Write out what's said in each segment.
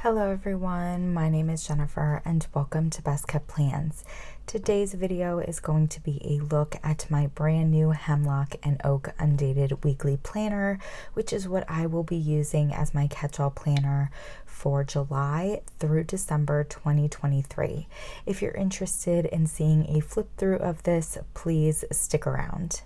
Hello everyone, my name is Jennifer and welcome to Best Kept Plans. Today's video is going to be a look at my brand new Hemlock and Oak Undated Weekly Planner, which is what I will be using as my catch-all planner for July through December 2023. If you're interested in seeing a flip through of this, please stick around.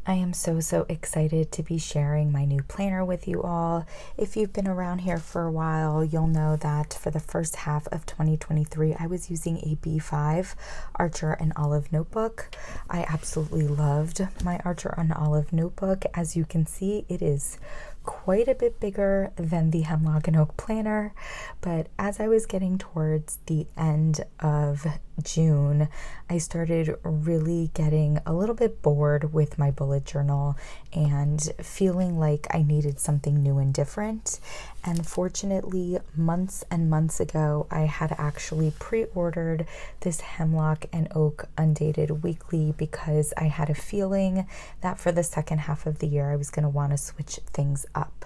I am so excited to be sharing my new planner with you all. If you've been around here for a while, you'll know that for the first half of 2023, I was using a B5 Archer and Olive notebook. I absolutely loved my Archer and Olive notebook. As you can see, it is quite a bit bigger than the Hemlock and Oak planner, but as I was getting towards the end of June, I started really getting a little bit bored with my bullet journal and feeling like I needed something new and different. And fortunately, months and months ago, I had actually pre-ordered this Hemlock and Oak Undated Weekly because I had a feeling that for the second half of the year, I was going to want to switch things up.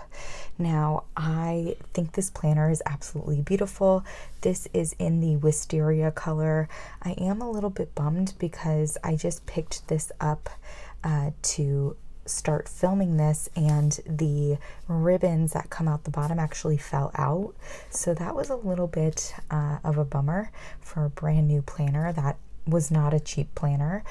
Now, I think this planner is absolutely beautiful. This is in the wisteria color. I am a little bit bummed because I just picked this up to start filming this, and the ribbons that come out the bottom actually fell out. So that was a little bit of a bummer for a brand new planner. That was not a cheap planner.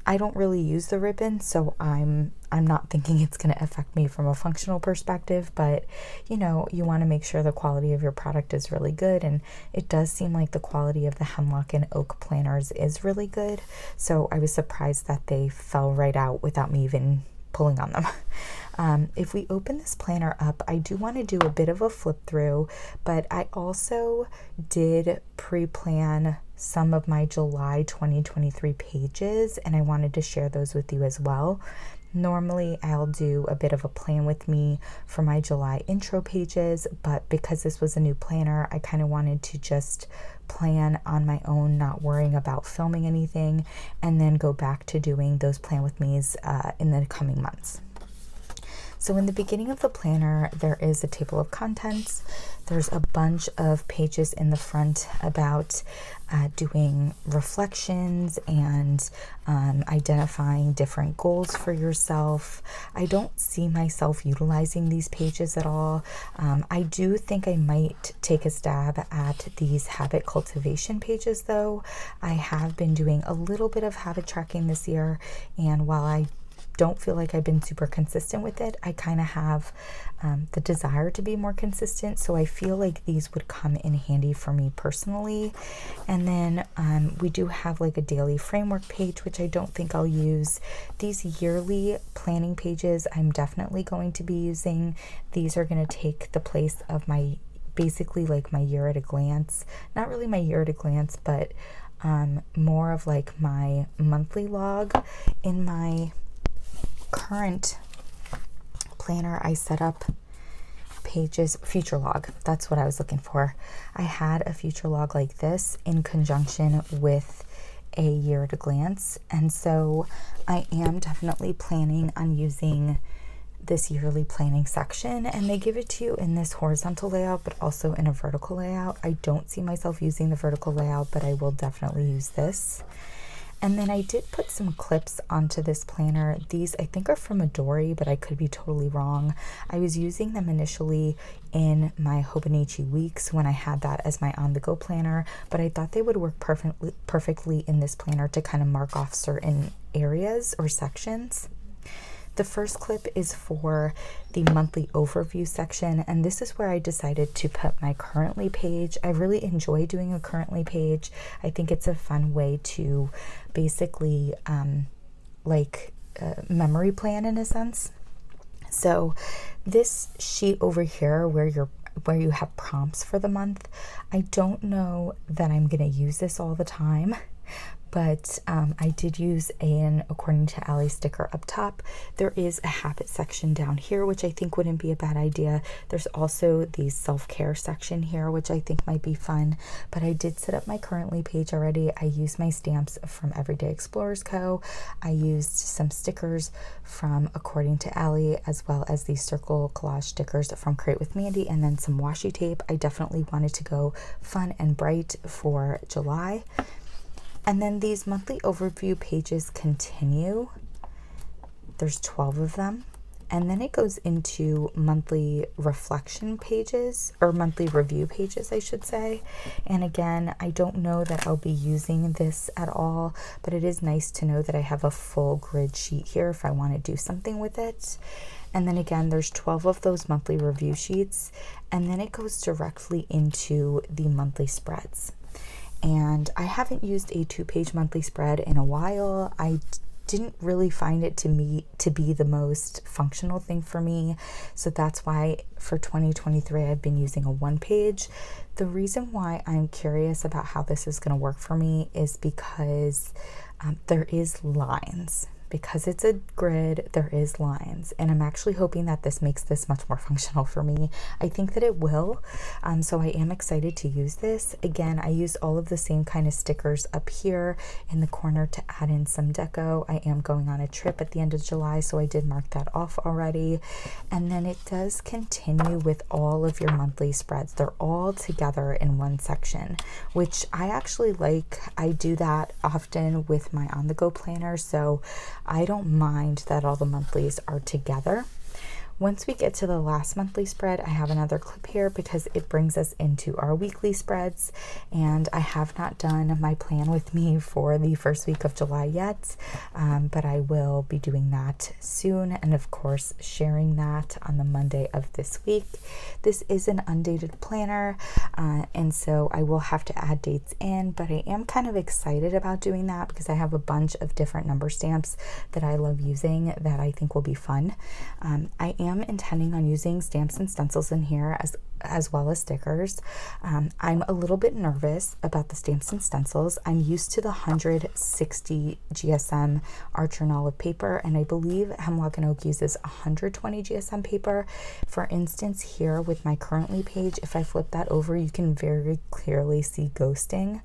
I don't really use the ribbon, so I'm not thinking it's going to affect me from a functional perspective, but you know, you want to make sure the quality of your product is really good, and it does seem like the quality of the Hemlock and Oak planners is really good, so I was surprised that they fell right out without me even pulling on them. If we open this planner up, I do want to do a bit of a flip through, but I also did pre-plan some of my July 2023 pages, and I wanted to share those with you as well. Normally, I'll do a bit of a plan with me for my July intro pages, but because this was a new planner, I kind of wanted to just plan on my own, not worrying about filming anything, and then go back to doing those plan with me's in the coming months. So in the beginning of the planner, there is a table of contents. There's a bunch of pages in the front about doing reflections and identifying different goals for yourself. I don't see myself utilizing these pages at all. I do think I might take a stab at these habit cultivation pages though. I have been doing a little bit of habit tracking this year, and while I don't feel like I've been super consistent with it, I kind of have the desire to be more consistent, so I feel like these would come in handy for me personally. And then we do have like a daily framework page, which I don't think I'll use. These yearly planning pages I'm definitely going to be using. These are going to take the place of my, basically like my year at a glance. Not really my year at a glance, but more of like my monthly log. In my current planner, I set up pages, future log, that's what I was looking for. I had a future log like this in conjunction with a year at a glance, and so I am definitely planning on using this yearly planning section, and they give it to you in this horizontal layout but also in a vertical layout. I don't see myself using the vertical layout, but I will definitely use this. And then I did put some clips onto this planner. These I think are from Midori, but I could be totally wrong. I was using them initially in my Hobonichi weeks when I had that as my on-the-go planner, but I thought they would work perfectly in this planner to kind of mark off certain areas or sections. The first clip is for the monthly overview section, and this is where I decided to put my currently page. I really enjoy doing a currently page. I think it's a fun way to basically memory plan in a sense. So this sheet over here where you have prompts for the month, I don't know that I'm going to use this all the time, but I did use an According to Allie sticker up top. There is a habit section down here, which I think wouldn't be a bad idea. There's also the self-care section here, which I think might be fun, but I did set up my Currently page already. I used my stamps from Everyday Explorers Co. I used some stickers from According to Allie, as well as these circle collage stickers from Create with Mandy, and then some washi tape. I definitely wanted to go fun and bright for July. And then these monthly overview pages continue. There's 12 of them. And then it goes into monthly reflection pages, or monthly review pages, I should say. And again, I don't know that I'll be using this at all, but it is nice to know that I have a full grid sheet here if I want to do something with it. And then again, there's 12 of those monthly review sheets, and then it goes directly into the monthly spreads. And I haven't used a 2-page monthly spread in a while. I didn't really find it to be the most functional thing for me. So that's why for 2023, I've been using a 1-page. The reason why I'm curious about how this is going to work for me is because there is lines. Because it's a grid, there is lines, and I'm actually hoping that this makes this much more functional for me. I think that it will, so I am excited to use this. Again, I used all of the same kind of stickers up here in the corner to add in some deco. I am going on a trip at the end of July, so I did mark that off already. And then it does continue with all of your monthly spreads. They're all together in one section, which I actually like. I do that often with my on-the-go planner, so I don't mind that all the monthlies are together. Once we get to the last monthly spread, I have another clip here because it brings us into our weekly spreads, and I have not done my plan with me for the first week of July yet, but I will be doing that soon, and of course sharing that on the Monday of this week. This is an undated planner, and so I will have to add dates in, but I am kind of excited about doing that because I have a bunch of different number stamps that I love using that I think will be fun. I am intending on using stamps and stencils in here as well as stickers. I'm a little bit nervous about the stamps and stencils. I'm used to the 160 GSM Archer and Olive paper, and I believe Hemlock Oak uses 120 GSM paper. For instance, here with my Currently page, if I flip that over, you can very clearly see ghosting,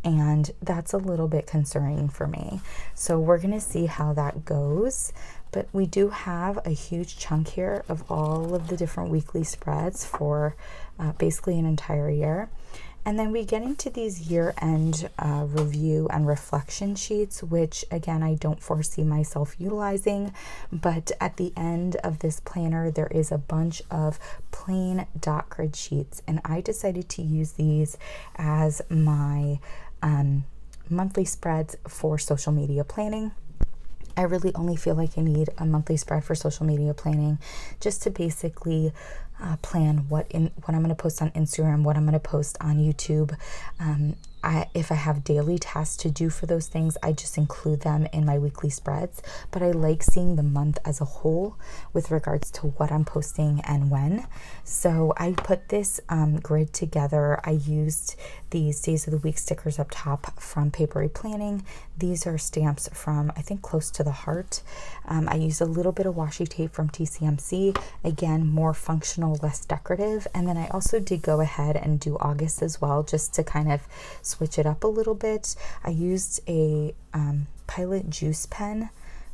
and that's a little bit concerning for me. So we're going to see how that goes. But we do have a huge chunk here of all of the different weekly spreads for basically an entire year. And then we get into these year-end review and reflection sheets, which again, I don't foresee myself utilizing, but at the end of this planner, there is a bunch of plain dot grid sheets, and I decided to use these as my monthly spreads for social media planning. I really only feel like I need a monthly spread for social media planning just to basically plan what I'm going to post on Instagram, what I'm going to post on YouTube. If I have daily tasks to do for those things, I just include them in my weekly spreads. But I like seeing the month as a whole with regards to what I'm posting and when. So I put this grid together. I used these Days of the Week stickers up top from Papery Planning. These are stamps from, I think, Close to the Heart. I used a little bit of washi tape from TCMC. Again, more functional, less decorative. And then I also did go ahead and do August as well, just to kind of switch it up a little bit. I used a Pilot Juice pen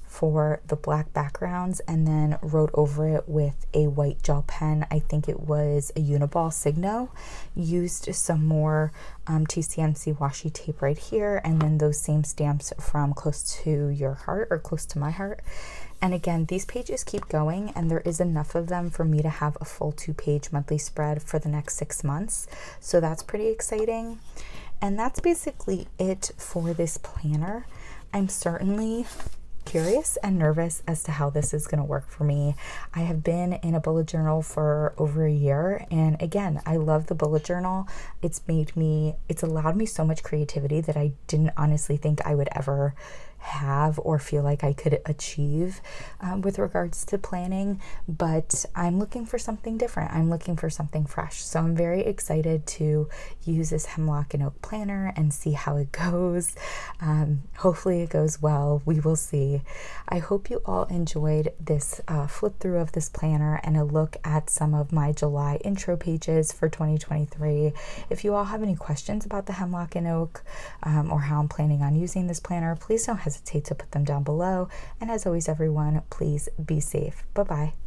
for the black backgrounds and then wrote over it with a white gel pen. I think it was a Uniball Signo. Used some more TCMC washi tape right here, and then those same stamps from Close to Your Heart, or Close to My Heart. And again, these pages keep going, and there is enough of them for me to have a full 2-page monthly spread for the next 6 months. So that's pretty exciting. And that's basically it for this planner. I'm certainly curious and nervous as to how this is going to work for me. I have been in a bullet journal for over a year, and again, I love the bullet journal. It's allowed me so much creativity that I didn't honestly think I would ever have or feel like I could achieve with regards to planning, but I'm looking for something different. I'm looking for something fresh. So I'm very excited to use this Hemlock and Oak planner and see how it goes. Hopefully it goes well. We will see. I hope you all enjoyed this flip through of this planner and a look at some of my July intro pages for 2023. If you all have any questions about the Hemlock and Oak or how I'm planning on using this planner, please don't hesitate to put them down below. And as always, everyone, please be safe. Bye-bye.